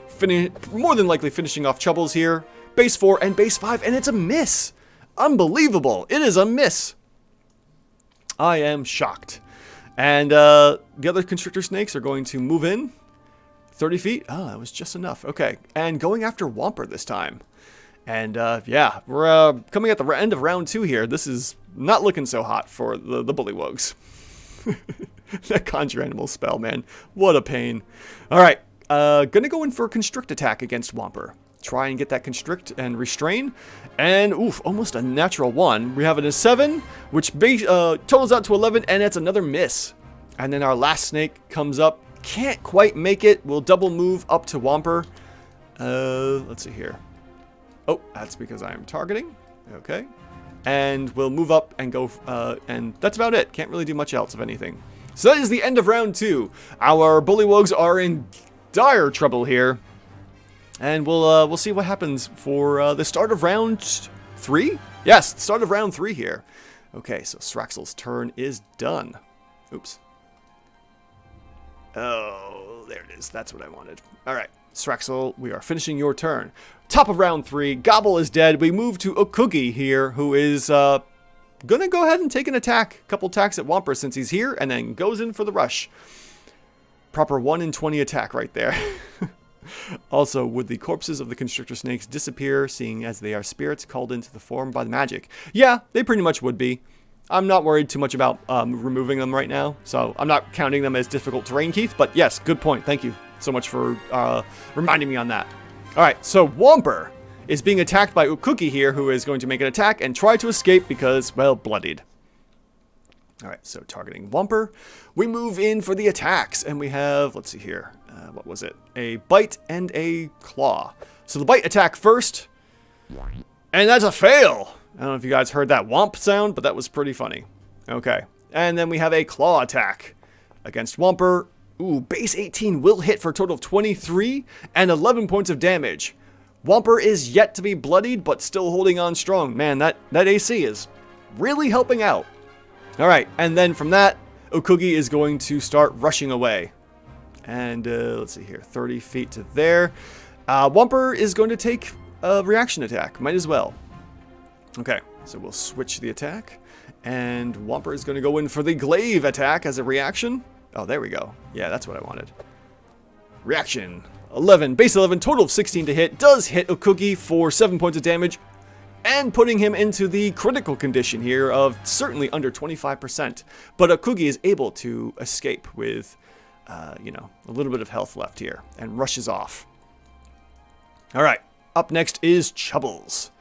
More than likely finishing off Chubbles here. Base 4 and base 5. And it's a miss. Unbelievable. It is a miss. I am shocked. And the other constrictor snakes are going to move in 30 feet. Oh, that was just enough. Okay. And going after Whomper this time. And yeah, we're coming at the end of round 2 here. This is not looking so hot for the Bullywugs. That conjure animal spell, man. What a pain. All right. Gonna go in for a constrict attack against Whomper. Try and get that constrict and restrain. And, oof, almost a natural 1. We have it as 7, which totals out to 11, and it's another miss. And then our last snake comes up. Can't quite make it. We'll double move up to Whomper. Let's see here. Oh, that's because I am targeting. Okay. And we'll move up and go, and that's about it. Can't really do much else of anything. So that is the end of round 2. Our Bullywugs are in dire trouble here. And we'll see what happens for the start of round 3? Yes, start of round 3 here. Okay, so Sraxel's turn is done. Oops. Oh, there it is. That's what I wanted. All right, Sraxel, we are finishing your turn. Top of round 3, Gobble is dead. We move to Okugi here, who is going to go ahead and take an attack. A couple attacks at Whomper since he's here, and then goes in for the rush. Proper 1 in 20 attack right there. Also, would the corpses of the constrictor snakes disappear, seeing as they are spirits called into the form by the magic? Yeah, they pretty much would be. I'm not worried too much about removing them right now, so I'm not counting them as difficult terrain, Keith, but yes, good point. Thank you so much for reminding me on that. All right, so Whomper is being attacked by Ukuki here, who is going to make an attack and try to escape because, well, bloodied. All right, so targeting Whomper. We move in for the attacks, and we have, let's see here, what was it? A bite and a claw. So the bite attack first, and that's a fail. I don't know if you guys heard that whomp sound, but that was pretty funny. Okay, and then we have a claw attack against Whomper. Ooh, base 18 will hit for a total of 23 and 11 points of damage. Whomper is yet to be bloodied, but still holding on strong. Man, that AC is really helping out. All right, and then from that, Okugi is going to start rushing away. And let's see here, 30 feet to there. Whomper is going to take a reaction attack. Might as well. Okay, so we'll switch the attack. And Whomper is going to go in for the glaive attack as a reaction. Oh, there we go. Yeah, that's what I wanted. Reaction. 11. Base 11, total of 16 to hit. Does hit Okugi for 7 points of damage. And putting him into the critical condition here of certainly under 25%. But Okugi is able to escape with, you know, a little bit of health left here. And rushes off. All right. Up next is Chubbles.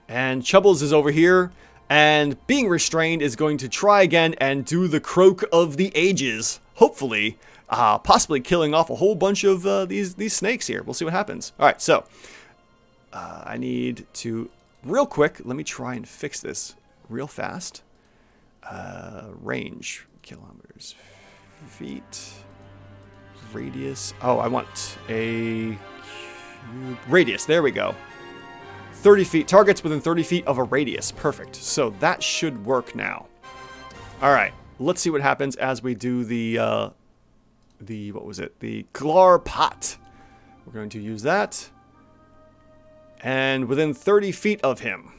And Chubbles is over here. And being restrained is going to try again and do the croak of the ages. Hopefully, possibly killing off a whole bunch of these snakes here. We'll see what happens. All right, so I need to, real quick, let me try and fix this real fast. Range, kilometers, feet, radius. Oh, I want a radius. There we go. 30 feet. Targets within 30 feet of a radius. Perfect. So that should work now. All right. Let's see what happens as we do the what was it? The Glar Pot. We're going to use that. And within 30 feet of him.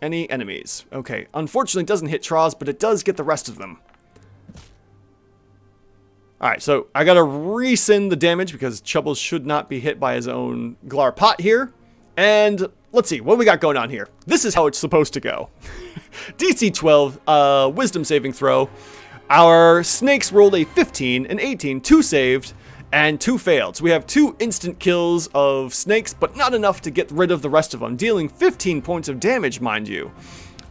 Any enemies? Okay, unfortunately it doesn't hit Troz, but it does get the rest of them. Alright, so I gotta resend the damage because Chubbles should not be hit by his own Glarpot here. And let's see, what we got going on here? This is how it's supposed to go. DC 12, wisdom saving throw. Our snakes rolled a 15, an 18, 2 saved, and 2 failed. So we have 2 instant kills of snakes, but not enough to get rid of the rest of them, dealing 15 points of damage, mind you,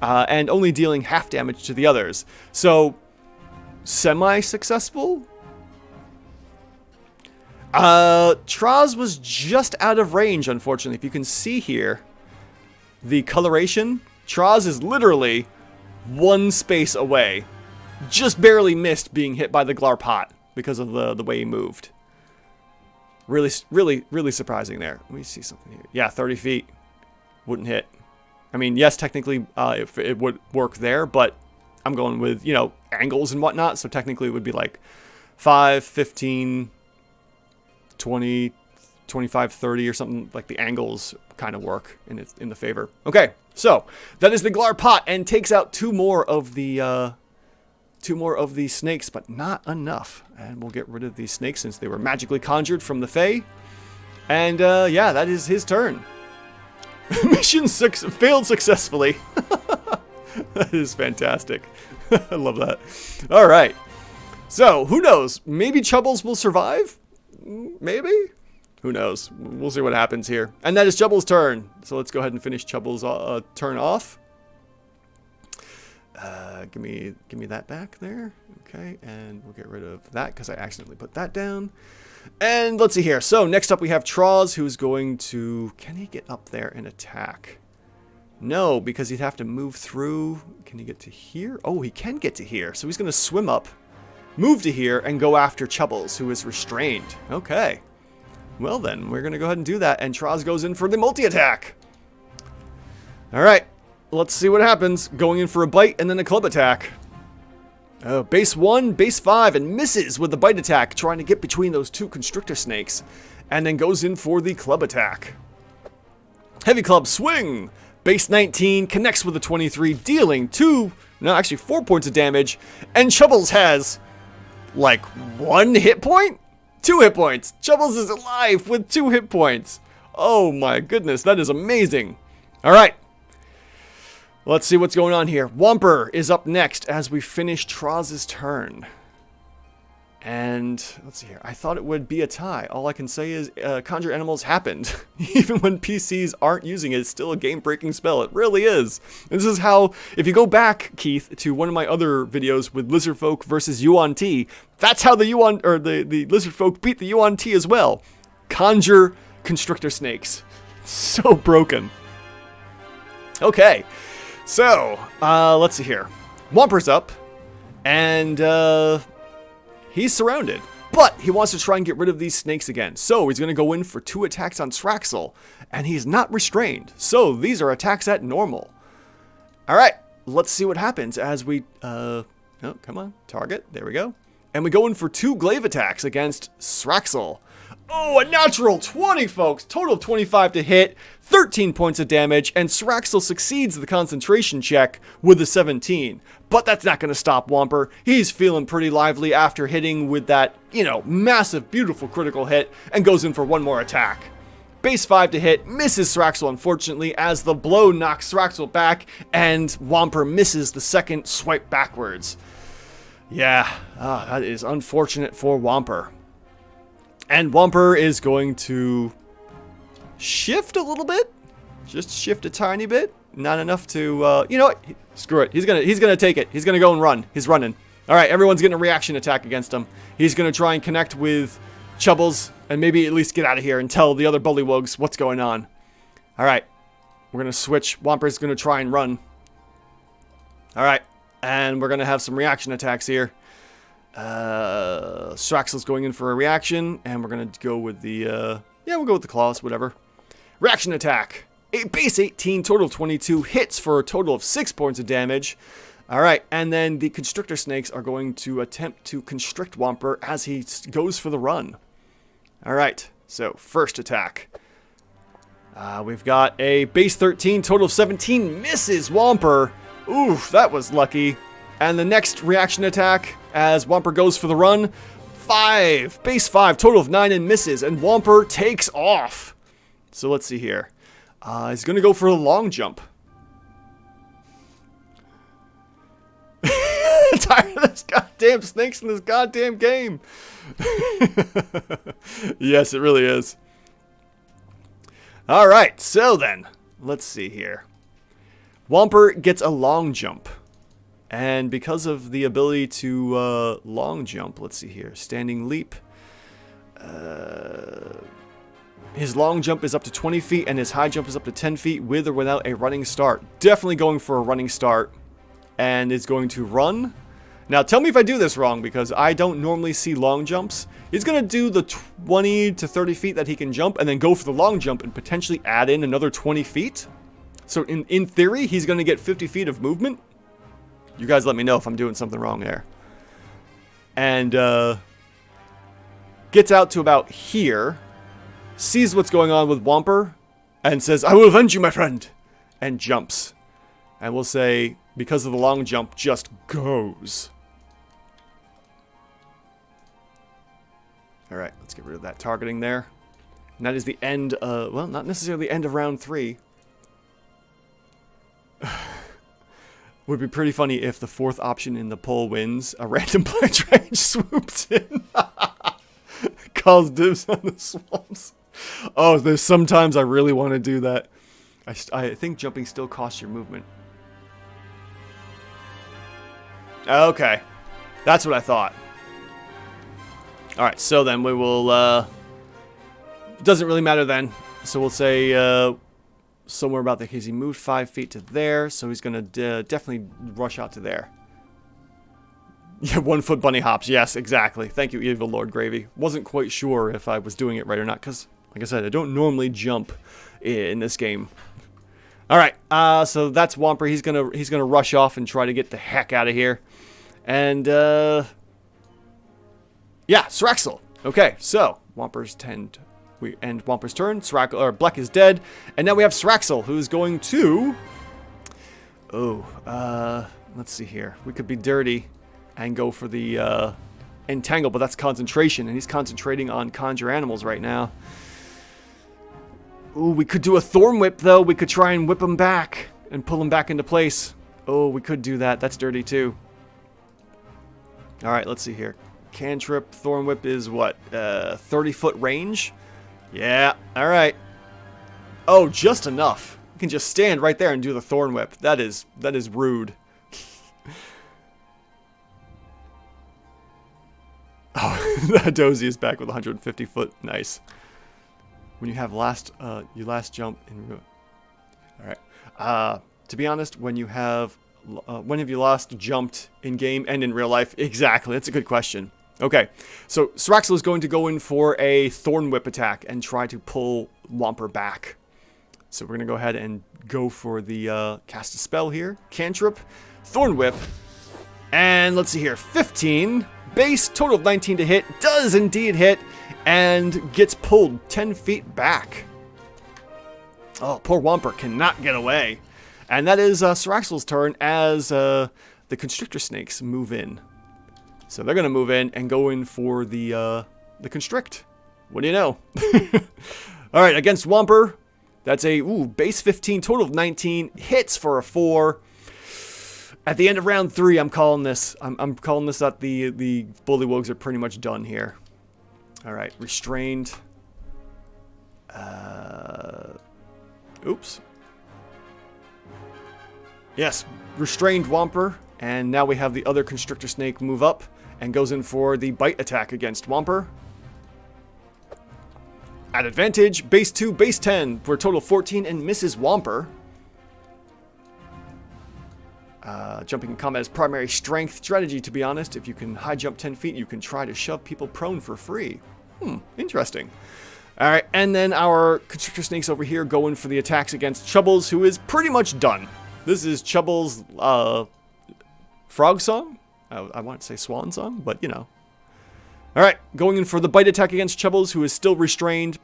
and only dealing half damage to the others. So, semi-successful? Troz was just out of range, unfortunately. If you can see here, the coloration, Troz is literally 1 space away. Just barely missed being hit by the Glarpot because of the way he moved. Really surprising there. Let me see something here. Yeah, 30 feet. Wouldn't hit. I mean, yes, technically it would work there, but I'm going with, you know, angles and whatnot. So technically it would be like 5, 15, 20, 25, 30 or something. Like the angles kind of work in the favor. Okay, so that is the Glarpot and takes out 2 more of the snakes, but not enough. And we'll get rid of these snakes since they were magically conjured from the Fae. And yeah, that is his turn. Mission failed successfully. That is fantastic. I love that. All right. So, who knows? Maybe Chubbles will survive? Maybe? Who knows? We'll see what happens here. And that is Chubbles' turn. So let's go ahead and finish Chubbles' turn off. Give me that back there. Okay, and we'll get rid of that because I accidentally put that down. And let's see here. So next up we have Troz, who's going to... Can he get up there and attack? No, because he'd have to move through. Can he get to here? Oh, he can get to here. So he's going to swim up, move to here, and go after Chubbles, who is restrained. Okay. Well then, we're going to go ahead and do that. And Troz goes in for the multi-attack. Alright. Let's see what happens. Going in for a bite and then a club attack. Base 1, base 5, and misses with the bite attack, trying to get between those 2 constrictor snakes. And then goes in for the club attack. Heavy club swing. Base 19 connects with a 23, dealing 4 points of damage. And Chubbles has, like, 1 hit point? 2 hit points. Chubbles is alive with 2 hit points. Oh my goodness, that is amazing. Alright. Let's see what's going on here. Whomper is up next as we finish Troz's turn. And let's see here. I thought it would be a tie. All I can say is Conjure Animals happened. Even when PCs aren't using it, it's still a game-breaking spell. It really is. And this is how, if you go back, Keith, to one of my other videos with Lizardfolk versus Yuan-Ti, that's how the Lizardfolk beat the Yuan-Ti as well. Conjure Constrictor Snakes. So broken. Okay. So, let's see here. Whomper's up, and he's surrounded, but he wants to try and get rid of these snakes again. So he's going to go in for 2 attacks on Sraxel, and he's not restrained. So these are attacks at normal. All right, let's see what happens as we, oh, come on, target, there we go. And we go in for 2 glaive attacks against Sraxel. Oh, a natural 20, folks. Total of 25 to hit, 13 points of damage, and Sraxel succeeds the concentration check with a 17. But that's not going to stop Whomper. He's feeling pretty lively after hitting with that, you know, massive, beautiful critical hit, and goes in for 1 more attack. Base 5 to hit, misses Sraxel, unfortunately, as the blow knocks Sraxel back, and Whomper misses the second swipe backwards. Yeah, that is unfortunate for Whomper. And Whomper is going to shift a little bit. Just shift a tiny bit. Not enough to, you know what? Screw it. He's gonna take it. He's gonna go and run. He's running. All right, everyone's getting a reaction attack against him. He's gonna try and connect with Chubbles and maybe at least get out of here and tell the other Bullywugs what's going on. All right, we're gonna switch. Whomper's gonna try and run. All right, and we're gonna have some reaction attacks here. Sraxel's going in for a reaction, and we're gonna go with the we'll go with the claws, whatever. Reaction attack. A base 18, total of 22, hits for a total of 6 points of damage. Alright, and then the constrictor snakes are going to attempt to constrict Whomper as he goes for the run. Alright, So, first attack. We've got a base 13, total of 17, misses Whomper. Oof, that was lucky. And the next reaction attack, as Whomper goes for the run, 5, base 5, total of 9 and misses, and Whomper takes off. So let's see here. He's going to go for a long jump. Tired of this goddamn snakes in this goddamn game. Yes, it really is. Alright, so then, let's see here. Whomper gets a long jump. And because of the ability to long jump, let's see here, standing leap. His long jump is up to 20 feet and his high jump is up to 10 feet with or without a running start. Definitely going for a running start. And is going to run. Now, tell me if I do this wrong, because I don't normally see long jumps. He's going to do the 20 to 30 feet that he can jump, and then go for the long jump and potentially add in another 20 feet. So, in theory, he's going to get 50 feet of movement. You guys let me know if I'm doing something wrong there. And, gets out to about here, sees what's going on with Whomper, and says, "I will avenge you, my friend," and jumps. And we'll say, because of the long jump, just goes. Alright, let's get rid of that targeting there. And that is the end of, well, not necessarily the end of round 3. Would be pretty funny if the 4th option in the poll wins. A random plant range swoops in. Calls dibs on the swamps. Oh, there's sometimes I really want to do that. I think jumping still costs your movement. Okay. That's what I thought. Alright, so then we will, it doesn't really matter then. So we'll say, somewhere about there, because he moved 5 feet to there, so he's going to definitely rush out to there. Yeah, 1 foot bunny hops. Yes, exactly. Thank you, Evil Lord Gravy. Wasn't quite sure if I was doing it right or not, because, like I said, I don't normally jump in this game. Alright, so that's Whomper. He's gonna rush off and try to get the heck out of here. And, yeah, Sraxel. Okay, so, Whomper's end Whomper's turn. Bleck is dead. And now we have Sraxel, who's going to... Oh, let's see here. We could be dirty and go for the, Entangle, but that's concentration, and he's concentrating on Conjure Animals right now. Ooh, we could do a Thorn Whip, though. We could try and whip him back and pull him back into place. Oh, we could do that. That's dirty, too. Alright, let's see here. Cantrip, Thorn Whip is what? 30-foot range? Yeah, alright. Oh, just enough. You can just stand right there and do the Thorn Whip. That is rude. Oh, Dozy is back with 150 foot. Nice. When you have your last jump in... Alright. To be honest, when you have... when have you last jumped in game and in real life? Exactly. That's a good question. Okay. So, Sraxel is going to go in for a Thorn Whip attack and try to pull Whomper back. So, we're going to go ahead and go for the cast a spell here. Cantrip, Thorn Whip, and let's see here. 15, base, total of 19 to hit. Does indeed hit, and gets pulled 10 feet back. Oh, poor Whomper cannot get away. And that is Sraxel's turn as the Constrictor Snakes move in. So they're going to move in and go in for the Constrict. What do you know? Alright, against Whomper, that's a base 15, total of 19, hits for a 4. At the end of round 3, I'm calling this. I'm calling this that the Bullywugs are pretty much done here. Alright, restrained. Oops. Yes, restrained Whomper, and now we have the other Constrictor Snake move up and goes in for the bite attack against Whomper. At advantage, base 2, base 10 for a total of 14 and misses Whomper. Jumping in combat is primary strength strategy, to be honest. If you can high jump 10 feet, you can try to shove people prone for free. Interesting. Alright, and then our Constrictor Snakes over here go in for the attacks against Chubbles, who is pretty much done. This is Chubble's frog song. I want to say swan song, but you know. Alright, going in for the bite attack against Chubbles, who is still restrained.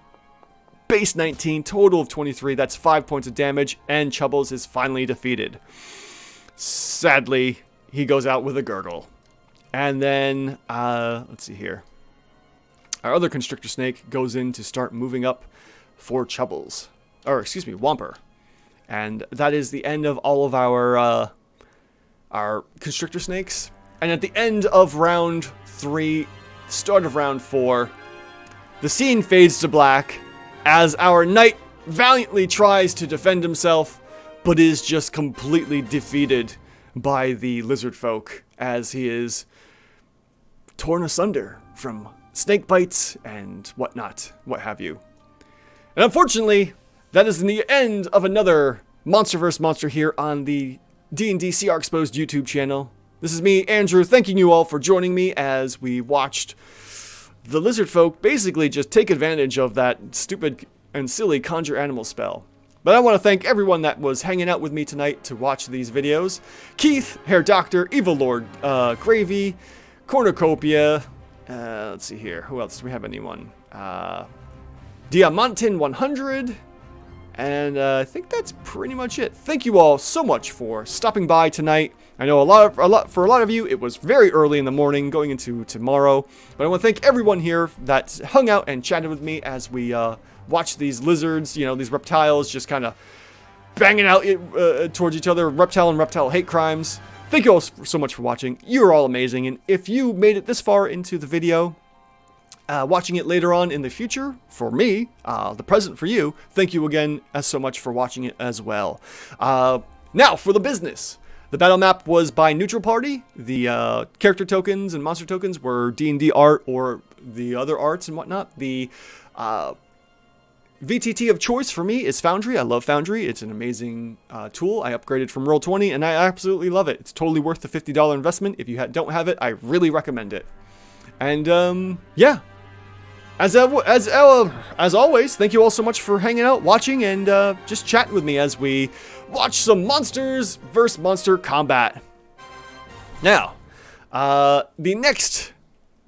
Base 19, total of 23. That's 5 points of damage, and Chubbles is finally defeated. Sadly, he goes out with a gurgle. And then, let's see here. Our other Constrictor Snake goes in to start moving up for Chubbles. Or, excuse me, Whomper. And that is the end of all of our Constrictor Snakes. And at the end of round 3, start of round 4, the scene fades to black as our knight valiantly tries to defend himself, but is just completely defeated by the Lizardfolk as he is torn asunder from snake bites and whatnot, what have you. And unfortunately, that is the end of another Monster vs. Monster here on the D&D CR Exposed YouTube channel. This is me, Andrew, thanking you all for joining me as we watched the Lizardfolk basically just take advantage of that stupid and silly conjure animal spell. But I want to thank everyone that was hanging out with me tonight to watch these videos. Keith, Hair Doctor, Evil Lord, Gravy, Cornucopia, let's see here, who else? Do we have anyone? Diamantin 100, and I think that's pretty much it. Thank you all so much for stopping by tonight. I know for a lot of you, it was very early in the morning going into tomorrow, but I want to thank everyone here that hung out and chatted with me as we watched these lizards, you know, these reptiles just kind of banging out towards each other, reptile and reptile hate crimes. Thank you all so much for watching. You're all amazing, and if you made it this far into the video, watching it later on in the future, for me, the present for you, thank you again so much for watching it as well. Now, for the business. The battle map was by Neutral Party. The character tokens and monster tokens were D&D art or the other arts and whatnot. The VTT of choice for me is Foundry. I love Foundry. It's an amazing tool. I upgraded from Roll20 and I absolutely love it. It's totally worth the $50 investment. If you don't have it, I really recommend it. And yeah. As always, thank you all so much for hanging out, watching, and just chatting with me as we watch some Monsters vs. Monster combat. Now, the next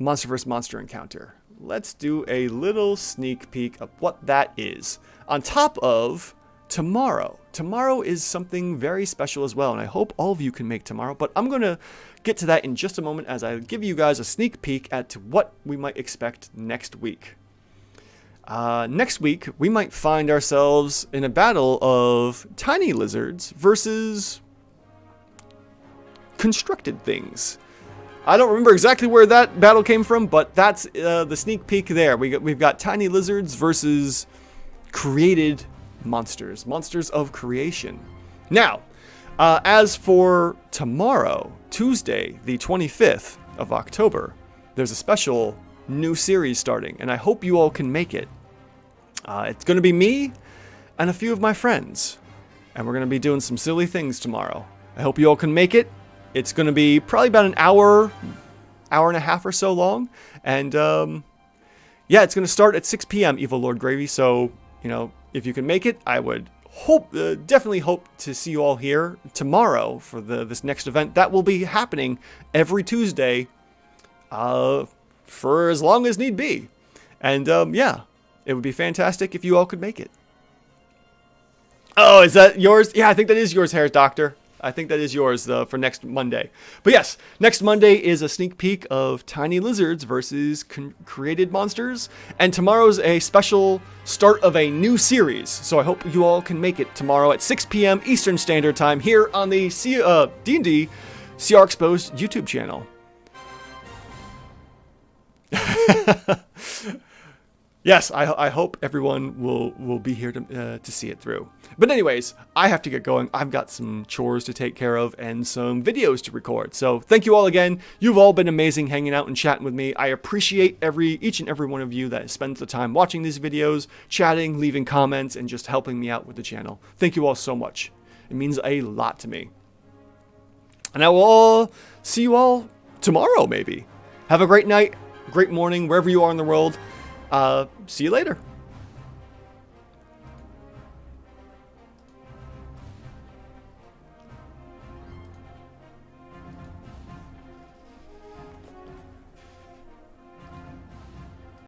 Monster vs. Monster encounter. Let's do a little sneak peek of what that is. On top of tomorrow. Tomorrow is something very special as well, and I hope all of you can make tomorrow, but I'm going to get to that in just a moment as I give you guys a sneak peek at what we might expect next week. Next week, we might find ourselves in a battle of tiny lizards versus constructed things. I don't remember exactly where that battle came from, but that's the sneak peek there. We've got tiny lizards versus created monsters. Monsters of creation. Now, as for tomorrow, Tuesday, the 25th of October, there's a special new series starting, and I hope you all can make it. It's going to be me and a few of my friends, and we're going to be doing some silly things tomorrow. I hope you all can make it. It's going to be probably about an hour and a half or so long, and yeah, it's going to start at 6 p.m. Evil Lord Gravy, so, you know, if you can make it, I would definitely hope to see you all here tomorrow for this next event. That will be happening every Tuesday for as long as need be. And yeah, it would be fantastic if you all could make it. Oh, is that yours? Yeah, I think that is yours, Hair Doctor. I think that is yours for next Monday. But yes, next Monday is a sneak peek of tiny lizards versus created monsters. And tomorrow's a special start of a new series. So I hope you all can make it tomorrow at 6 p.m. Eastern Standard Time here on the D&D CR Exposed YouTube channel. Yes, I hope everyone will be here to see it through. But anyways, I have to get going. I've got some chores to take care of and some videos to record. So thank you all again. You've all been amazing hanging out and chatting with me. I appreciate each and every one of you that spends the time watching these videos, chatting, leaving comments, and just helping me out with the channel. Thank you all so much. It means a lot to me. And I will see you all tomorrow, maybe. Have a great night, great morning, wherever you are in the world. See you later.